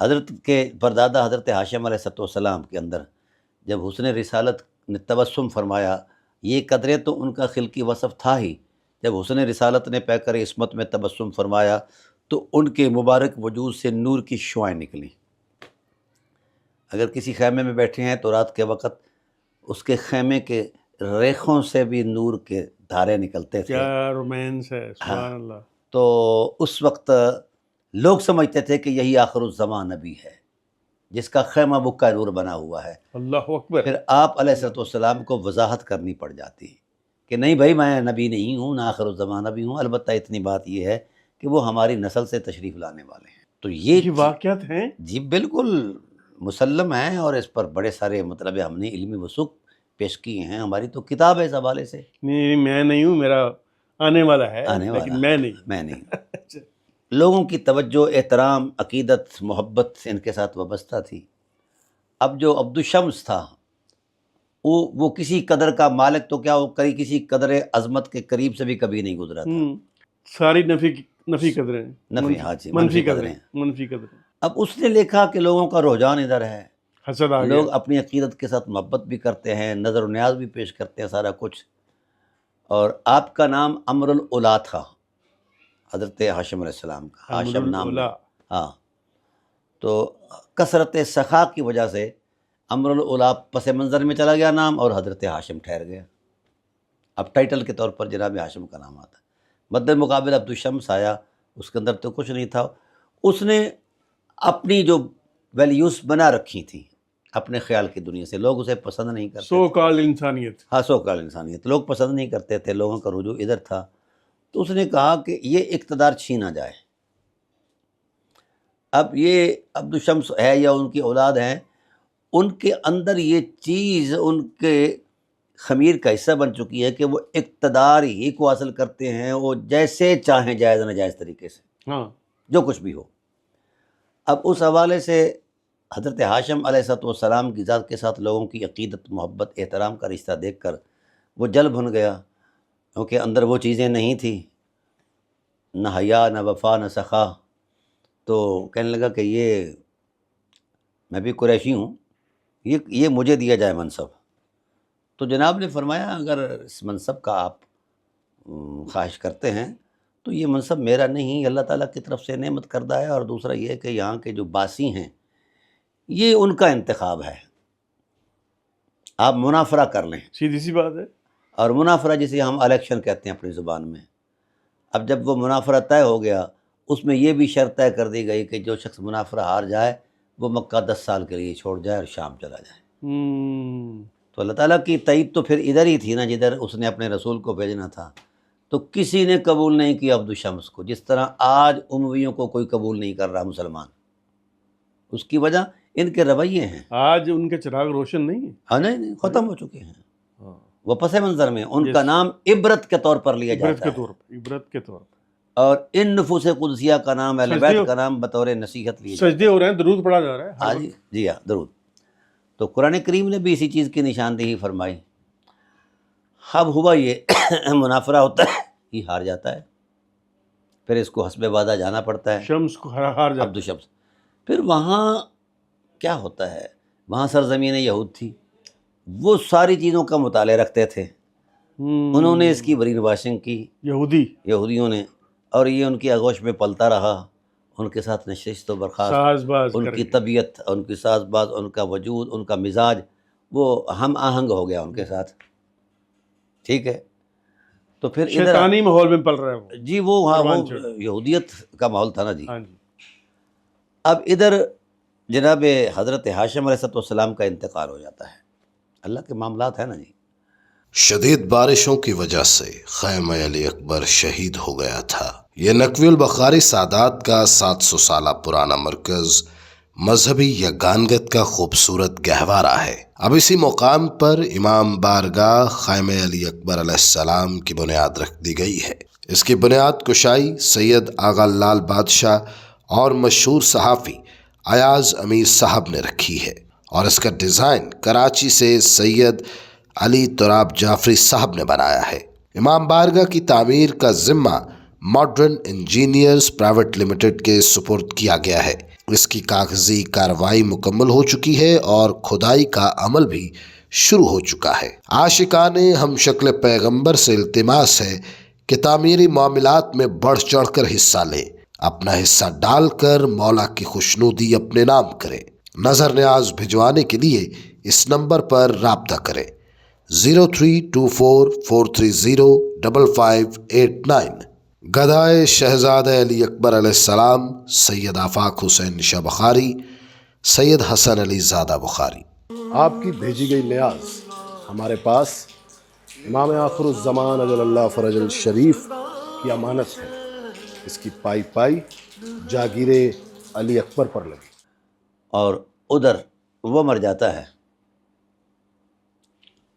حضرت کے پردادا حضرت ہاشم علیہ السلام کے اندر جب حسن رسالت نے تبسم فرمایا، یہ قدرے تو ان کا خلقی وصف تھا ہی، جب حسن رسالت نے پیکر عصمت میں تبسم فرمایا تو ان کے مبارک وجود سے نور کی شعائیں نکلیں۔ اگر کسی خیمے میں بیٹھے ہیں تو رات کے وقت اس کے خیمے کے ریخوں سے بھی نور کے دھارے نکلتے تھے۔ کیا رومانس ہے، سبحان اللہ۔ تو اس وقت لوگ سمجھتے تھے کہ یہی آخر الزمان نبی ہے جس کا خیمہ بکا نور بنا ہوا ہے۔ اللہ اکبر۔ پھر آپ علیہ السلام کو وضاحت کرنی پڑ جاتی ہے کہ نہیں بھائی، میں نبی نہیں ہوں، نہ آخر الزمان نبی ہوں، البتہ اتنی بات یہ ہے کہ وہ ہماری نسل سے تشریف لانے والے ہیں۔ تو یہ واقعات ہیں جی بالکل مسلم ہیں، اور اس پر بڑے سارے مطلب ہم نے علمی وثوق پیش کیے ہیں، ہماری تو کتاب ہے اس حوالے سے۔ نہیں، میں نہیں ہوں، میرا آنے والا ہے، آنے والا لیکن میں نہیں۔ میں نہیں۔ لوگوں کی توجہ، احترام، عقیدت، محبت ان کے ساتھ وابستہ تھی۔ اب جو عبد الشمس تھا وہ کسی قدر کا مالک تو کیا، وہ کسی قدر عظمت کے قریب سے بھی کبھی نہیں گزرا تھا۔ ساری نفی قدریں، منفی قدریں۔ منفی قدریں۔ اب اس نے دیکھا کہ لوگوں کا رجحان ادھر ہے، حسد آ گیا۔ لوگ اپنی عقیدت کے ساتھ محبت بھی کرتے ہیں، نظر و نیاز بھی پیش کرتے ہیں، سارا کچھ۔ اور آپ کا نام امر الاولا تھا، حضرت ہاشم علیہ السلام کا ہاشم نام۔ ہاں، تو کثرت سخا کی وجہ سے امر الاولا پس منظر میں چلا گیا نام، اور حضرت ہاشم ٹھہر گیا۔ اب ٹائٹل کے طور پر جناب ہاشم کا نام آتا ہے۔ مد مقابل عبد الشمس آیا، اس کے اندر تو کچھ نہیں تھا، اس نے اپنی جو ویلیوز بنا رکھی تھیں اپنے خیال کی دنیا سے، لوگ اسے پسند نہیں کرتے۔ سو کال انسانیت۔ ہاں، سو کال انسانیت، لوگ پسند نہیں کرتے تھے، لوگوں کا رجوع ادھر تھا۔ تو اس نے کہا کہ یہ اقتدار چھینا جائے۔ اب یہ عبد الشمس ہے یا ان کی اولاد ہیں، ان کے اندر یہ چیز ان کے خمیر کا حصہ بن چکی ہے کہ وہ اقتدار ہی کو حاصل کرتے ہیں، وہ جیسے چاہیں جائز ناجائز طریقے سے، ہاں، جو کچھ بھی ہو۔ اب اس حوالے سے حضرت ہاشم علیہ السلام کی ذات کے ساتھ لوگوں کی عقیدت، محبت، احترام کا رشتہ دیکھ کر وہ جل بھن گیا، کیونکہ اندر وہ چیزیں نہیں تھیں، نہ حیا، نہ وفا، نہ سخا۔ تو کہنے لگا کہ یہ میں بھی قریشی ہوں، یہ مجھے دیا جائے منصب۔ تو جناب نے فرمایا اگر اس منصب کا آپ خواہش کرتے ہیں تو یہ منصب میرا نہیں، یہ اللہ تعالیٰ کی طرف سے نعمت کردہ ہے، اور دوسرا یہ کہ یہاں کے جو باسی ہیں یہ ان کا انتخاب ہے، آپ منافرہ کر لیں۔ سیدھی سی بات ہے۔ اور منافرہ جسے ہم الیکشن کہتے ہیں اپنی زبان میں، اب جب وہ منافرہ طے ہو گیا، اس میں یہ بھی شرط طے کر دی گئی کہ جو شخص منافرہ ہار جائے وہ مکہ 10 سال کے لیے چھوڑ جائے اور شام چلا جائے۔ تو اللہ تعالیٰ کی تائید تو پھر ادھر ہی تھی نا جدھر اس نے اپنے رسول کو بھیجنا تھا۔ تو کسی نے قبول نہیں کیا عبد الشمس کو، جس طرح آج امویوں کو کوئی قبول نہیں کر رہا مسلمان۔ اس کی وجہ ان کے رویے ہیں۔ آج ان کے چراغ روشن نہیں ہیں۔ ہاں، نہیں، ختم ہو چکے ہیں، وہ پس منظر میں ان کا نام عبرت کے طور پر لیا جاتا ہے، عبرت کے طور پر، اور ان نفوس قدسیہ کا نام، اہل بیت کا نام بطور نصیحت لیا جاتا ہے۔ سجدے ہو رہے ہیں، درود پڑھا جا رہا ہے۔ ہاں جی ہاں، درود۔ تو قرآن کریم نے بھی اسی چیز کی نشاندہی فرمائی۔ اب ہوا یہ منافرہ ہوتا ہے، یہ ہار جاتا ہے، پھر اس کو حسب وعدہ جانا پڑتا ہے، شمس کو ہار جاتا عبد الشمس۔ پھر وہاں کیا ہوتا ہے، وہاں سرزمین یہود تھی، وہ ساری چیزوں کا مطالعہ رکھتے تھے، انہوں نے اس کی برین واشنگ کی یہودیوں نے، اور یہ ان کی آغوش میں پلتا رہا، ان کے ساتھ نشست و برخاست، ان کی طبیعت، ان کی ساز باز، ان کا وجود، ان کا مزاج، وہ ہم آہنگ ہو گیا ان کے ساتھ، ٹھیک ہے۔ تو پھر شیطانی ماحول میں پل رہا ہے جی، وہ ہاں، وہ یہودیت کا ماحول تھا نا جی۔ اب ادھر جناب حضرت ہاشم علیہ السلام کا انتقال ہو جاتا ہے، اللہ کے معاملات ہیں نا جی۔ شدید بارشوں کی وجہ سے خیمہ علی اکبر شہید ہو گیا تھا۔ یہ نقوی البخاری سادات کا 700 سالہ پرانا مرکز مذہبی یگانگت کا خوبصورت گہوارہ ہے۔ اب اسی مقام پر امام بارگاہ خیمہ علی اکبر علیہ السلام کی بنیاد رکھ دی گئی ہے۔ اس کی بنیاد کشائی سید آغا لال بادشاہ اور مشہور صحافی ایاز امیر صاحب نے رکھی ہے، اور اس کا ڈیزائن کراچی سے سید علی تراب جعفری صاحب نے بنایا ہے۔ امام بارگاہ کی تعمیر کا ذمہ ماڈرن انجینئرز پرائیویٹ لمیٹڈ کے سپرد کیا گیا ہے۔ اس کی کاغذی کارروائی مکمل ہو چکی ہے اور کھدائی کا عمل بھی شروع ہو چکا ہے۔ عاشقان ہم شکل پیغمبر سے التماس ہے کہ تعمیری معاملات میں بڑھ چڑھ کر حصہ لیں، اپنا حصہ ڈال کر مولا کی خوشنودی اپنے نام کریں۔ نظر نیاز بھجوانے کے لیے اس نمبر پر رابطہ کریں 0324430559۔ گدائے شہزادہ علی اکبر علیہ السلام سید آفاق حسین شاہ بخاری، سید حسن علی زادہ بخاری۔ آپ کی بھیجی گئی نیاز ہمارے پاس امام آخر الزمان اجل اللہ فرج الشریف کی امانت ہے، اس کی پائی پائی جاگیر علی اکبر پر لگی۔ اور ادھر وہ مر جاتا ہے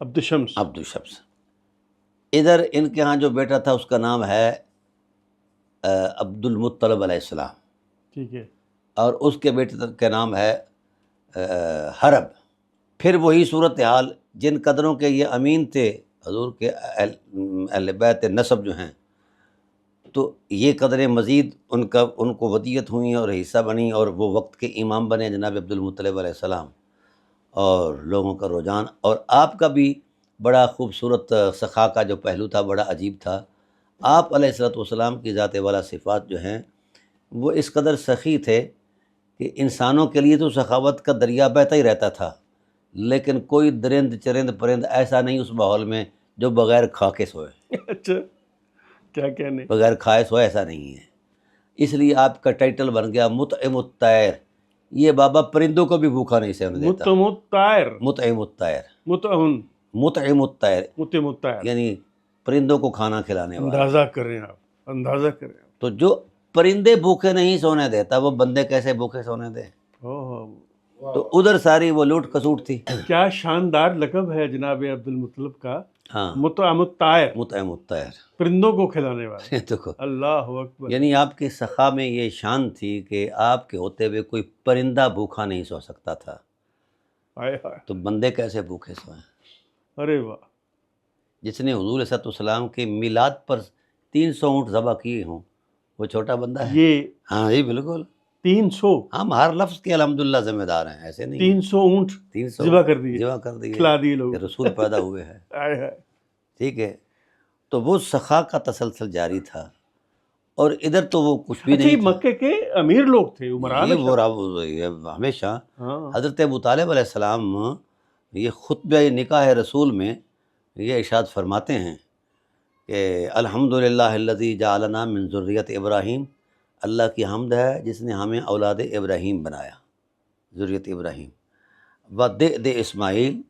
عبد الشمس۔ عبد الشمس۔ ادھر ان کے ہاں جو بیٹا تھا اس کا نام ہے عبد المطلب علیہ السلام، ٹھیک ہے۔ اور اس کے بیٹے کا نام ہے حرب۔ پھر وہی صورتحال، جن قدروں کے یہ امین تھے حضور کے اہل بیت نسب جو ہیں، تو یہ قدریں مزید ان کو ودیت ہوئیں اور حصہ بنی، اور وہ وقت کے امام بنے جناب عبد المطلب علیہ السلام، اور لوگوں کا رجحان۔ اور آپ کا بھی بڑا خوبصورت سخا کا جو پہلو تھا بڑا عجیب تھا۔ آپ علیہ الصلوۃ والسلام کی ذات والا صفات جو ہیں وہ اس قدر سخی تھے کہ انسانوں کے لیے تو سخاوت کا دریا بہتا ہی رہتا تھا، لیکن کوئی درند چرند پرند ایسا نہیں اس ماحول میں جو بغیر کھا کے سوئے، اچھا، کیا کہنے۔ بغیر کھائے سوئے، ایسا نہیں ہے۔ اس لیے آپ کا ٹائٹل بن گیا مطعم الطیر۔ یہ بابا پرندوں کو بھی بھوکا نہیں سہنے دیتا۔ متمطائر، مطعم الطیر، متعن، مطعم الطیر متمطائر، یعنی پرندوں کو کھانا کھلانے والا۔ اندازہ کریں آپ، اندازہ کریں آپ۔ تو جو پرندے بھوکے نہیں سونے دیتا وہ بندے کیسے بھوکے سونے دے؟ تو ادھر ساری وہ لوٹ کسوٹ تھی۔ کیا شاندار لقب ہے جناب عبد المطلب کا، ہاں، مطعم الطائر، مطعم الطیر، پرندوں کو کھلانے والے۔ دیکھو، اللہ اکبر۔ یعنی آپ کی سخا میں یہ شان تھی کہ آپ کے ہوتے ہوئے کوئی پرندہ بھوکا نہیں سو سکتا تھا، ہائے ہائے، تو بندے کیسے بھوکے سوئیں؟ ارے واہ، جس نے حضور صلی اللہ علیہ وسلم کے میلاد پر 300 اونٹ ذبح کیے ہوں وہ چھوٹا بندہ ہے؟ یہ ہاں جی بالکل، 300 ہم ہر لفظ کے الحمدللہ ذمہ دار ہیں، ایسے نہیں 300 اونٹ 300 ذبح کر دیے، ذبح کر دیے، کھلا دیے لوگ۔ کہ رسول پیدا ہوئے ہیں، ہائے ہائے، ٹھیک ہے۔ تو وہ سخا کا تسلسل جاری تھا، اور ادھر تو وہ کچھ بھی اچھا، یہ نہیں تھا۔ مکے کے امیر لوگ تھے، عمران۔ یہ وہ ہمیشہ ہاں، حضرت ابو طالب علیہ السلام یہ خطبہ نکاح رسول میں یہ ارشاد فرماتے ہیں کہ الحمدللہ الذی جعلنا من ذریت ابراہیم، اللہ کی حمد ہے جس نے ہمیں اولاد ابراہیم بنایا، ذریت ابراہیم، وَدِئْدِ اسماعیل،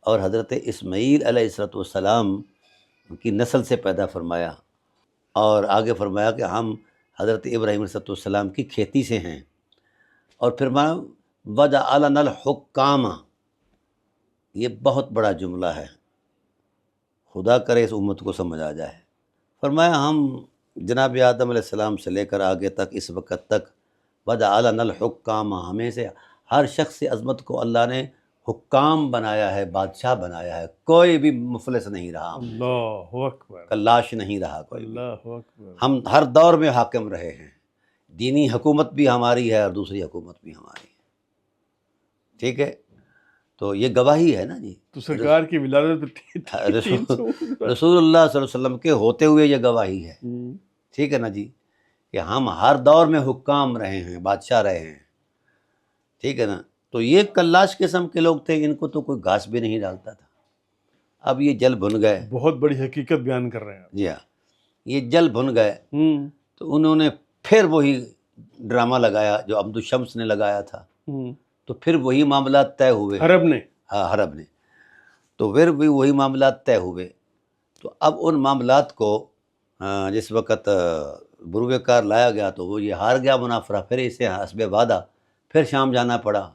اور حضرت اسماعیل علیہ الصلوۃ والسلام کی نسل سے پیدا فرمایا، اور آگے فرمایا کہ ہم حضرت ابراہیم علیہ السلام کی کھیتی سے ہیں، اور پھر وَجَعَلَنَا الْحُكَّامَ، یہ بہت بڑا جملہ ہے، خدا کرے اس امت کو سمجھ آ جائے۔ فرمایا ہم جناب آدم علیہ السلام سے لے کر آگے تک اس وقت تک وَجَعَلَنَا الْحُكَّامَ، ہمیں سے ہر شخص سے عظمت کو اللہ نے حکام بنایا ہے، بادشاہ بنایا ہے، کوئی بھی مفلس نہیں رہا، اللہ اکبر، کلاش نہیں رہا کوئی بھی، اللہ اکبر۔ ہم ہر دور میں حاکم رہے ہیں، دینی حکومت بھی ہماری ہے اور دوسری حکومت بھی ہماری ہے، ٹھیک ہے۔ تو یہ گواہی ہے نا جی، تو سرکار کی ولادت رسول اللہ صلی اللہ علیہ وسلم کے ہوتے ہوئے یہ گواہی ہے، ٹھیک ہے نا جی، کہ ہم ہر دور میں حکام رہے ہیں، بادشاہ رہے ہیں، ٹھیک ہے نا۔ تو یہ کلاش قسم کے لوگ تھے، ان کو تو کوئی گھاس بھی نہیں ڈالتا تھا۔ اب یہ جل بھن گئے، بہت بڑی حقیقت بیان کر رہے ہیں جی ہاں، یہ جل بھن گئے، آپ۔ تو انہوں نے پھر وہی ڈرامہ لگایا جو عبد الشمس نے لگایا تھا، تو پھر وہی معاملات طے ہوئے، عرب نے، ہاں حرب نے، تو پھر بھی وہی معاملات طے ہوئے۔ تو اب ان معاملات کو جس وقت بروئے کار لایا گیا تو وہ یہ ہار گیا منافرہ، پھر اسے حسب وعدہ پھر شام جانا پڑا،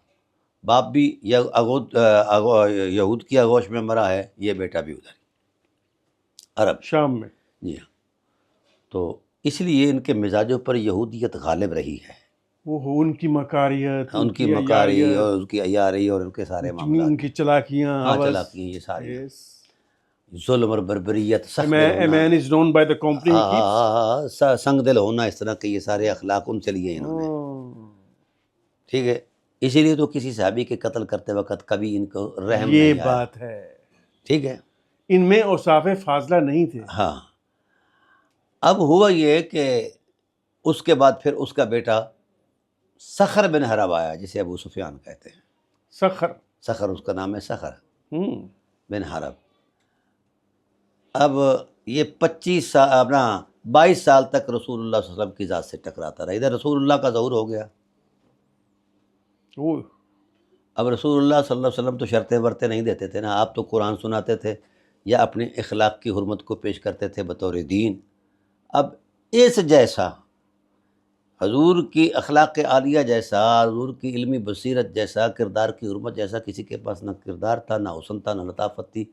باپ بھی یہود کی آغوش میں مرا ہے، یہ بیٹا بھی ادھر عرب، شام میں۔ جی ہاں۔ تو اس لیے ان کے مزاجوں پر یہودیت غالب رہی ہے، وہ ان کی مکاریت، ان کی مکاری اور ان کی عیاری اور ان کے سارے ان معاملات، کی چلاکیاں، ہاں چلاکیاں، یہ سارے Yes. ظلم اور بربریت، A سخت دل ہونا، man is known by the company he keeps. سنگ دل ہونا، اس طرح کے یہ سارے اخلاق ان سے لیے انہوں نے۔ ٹھیک ہے، اسی لیے تو کسی صحابی کے قتل کرتے وقت کبھی ان کو رحم یہ نہیں آیا، بات ہے، ٹھیک ہے۔ ان میں اوصاف فاضلہ نہیں تھے۔ ہاں، اب ہوا یہ کہ اس کے بعد پھر اس کا بیٹا سخر بن حرب آیا، جسے ابو سفیان کہتے ہیں۔ سخر، سخر اس کا نام ہے، سخر ہوں، بن حرب۔ اب یہ 22 سال تک رسول اللہ صلی اللہ علیہ وسلم کی ذات سے ٹکراتا رہا، ادھر رسول اللہ کا ظہور ہو گیا۔ وہ اب رسول اللہ صلی اللہ علیہ وسلم تو شرطیں ورتے نہیں دیتے تھے نا، آپ تو قرآن سناتے تھے یا اپنے اخلاق کی حرمت کو پیش کرتے تھے بطور دین۔ اب اس جیسا حضور کی اخلاق عالیہ جیسا، حضور کی علمی بصیرت جیسا، کردار کی حرمت جیسا کسی کے پاس نہ کردار تھا، نہ حسن تھا، نہ لطافت تھی،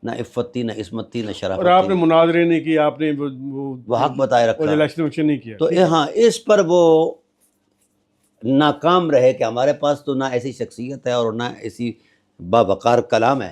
نہ عفت تھی، نہ عصمت تھی، نہ شرافت اور آپ نے تھی۔ مناظرے نہیں کیے، آپ نے وہ حق بتائے رکھا، الیکشن نہیں کیا۔ تو ہاں اس پر وہ ناکام رہے کہ ہمارے پاس تو نہ ایسی شخصیت ہے اور نہ ایسی باوقار کلام ہے